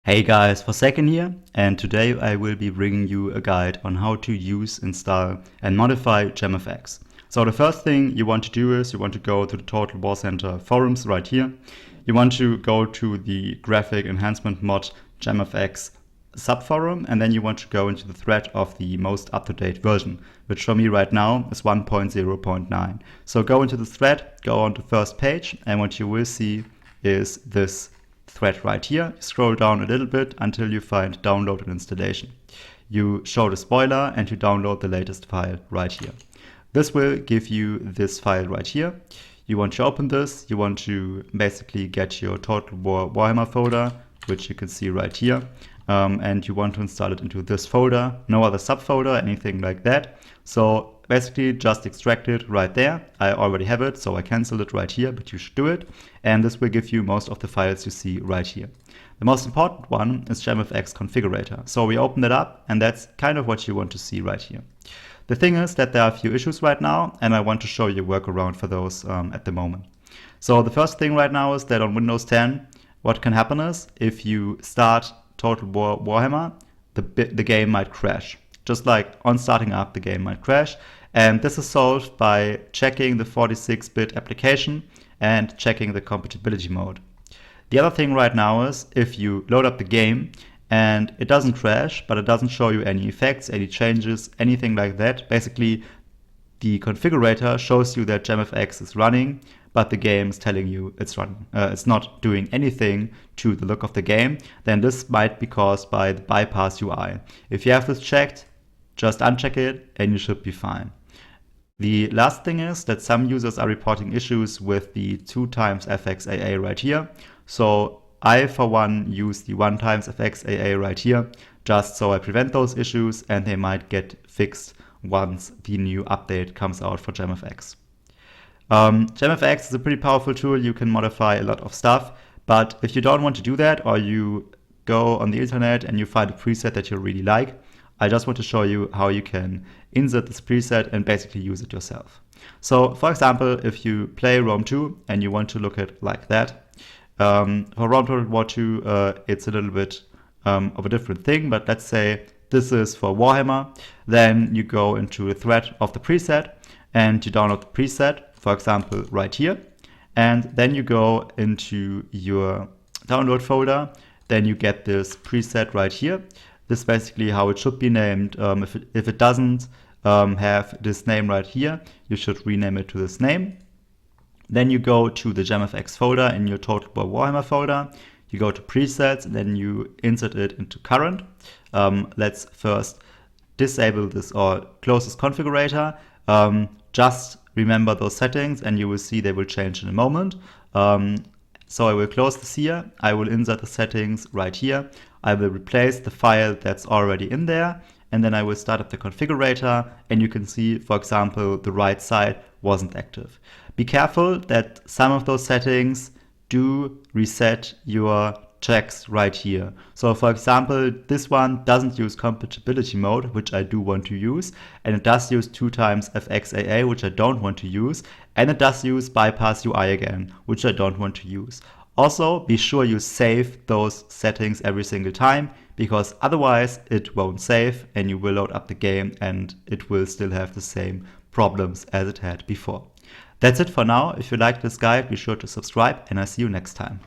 Hey guys, Forsaken here, and today I will be bringing you a guide on how to use, install and modify GEMFX. So the first thing you want to do is you want to go to the Total War Center forums right here. You want to go to the graphic enhancement mod GEMFX subforum, and then you want to go into the thread of the most up-to-date version, which for me right now is 1.0.9. So go into the thread, go on the first page, and what you will see is this thread right here. Scroll down a little bit until you find download and installation. You show the spoiler and you download the latest file right here. This will give you this file right here. You want to open this. You want to basically get your Total War Warhammer folder, which you can see right here. And you want to install it into this folder, no other subfolder, anything like that. So basically just extract it right there. I already have it, so I cancel it right here, but you should do it. And this will give you most of the files you see right here. The most important one is GEMFX configurator. So we open it up, and that's kind of what you want to see right here. The thing is that there are a few issues right now, and I want to show you a workaround for those at the moment. So the first thing right now is that on Windows 10, what can happen is if you start Total War Warhammer, the game might crash. Just like on starting up, the game might crash. And this is solved by checking the 46-bit application and checking the compatibility mode. The other thing right now is if you load up the game and it doesn't crash, but it doesn't show you any effects, any changes, anything like that. Basically, the configurator shows you that GEMFX is running, but the game is telling you it's running. It's not doing anything to the look of the game. Then this might be caused by the bypass UI. If you have this checked, just uncheck it and you should be fine. The last thing is that some users are reporting issues with the 2x FXAA right here. So I, for one, use the 1x FXAA right here, just so I prevent those issues, and they might get fixed once the new update comes out for GEMFX. GEMFX is a pretty powerful tool. You can modify a lot of stuff, but if you don't want to do that, or you go on the internet and you find a preset that you really like, I just want to show you how you can insert this preset and basically use it yourself. So for example, if you play Rome 2 and you want to look at it like that, for Rome Total War 2, it's a little bit of a different thing, but let's say this is for Warhammer. Then you go into the thread of the preset and you download the preset, for example, right here. And then you go into your download folder. Then you get this preset right here. This is basically how it should be named. If it doesn't have this name right here, you should rename it to this name. Then you go to the GEMFX folder in your Total War Warhammer folder. You go to presets, and then you insert it into current. Let's first disable this or close this configurator. Just remember those settings, and you will see they will change in a moment. So I will close this here. I will insert the settings right here. I will replace the file that's already in there, and then I will start up the configurator, and you can see, for example, the right side wasn't active. Be careful that some of those settings do reset your checks right here. So for example, this one doesn't use compatibility mode, which I do want to use, and it does use 2x FXAA, which I don't want to use, and it does use bypass UI again, which I don't want to use. Also, be sure you save those settings every single time, because otherwise it won't save and you will load up the game and it will still have the same problems as it had before. That's it for now. If you liked this guide, be sure to subscribe, and I'll see you next time.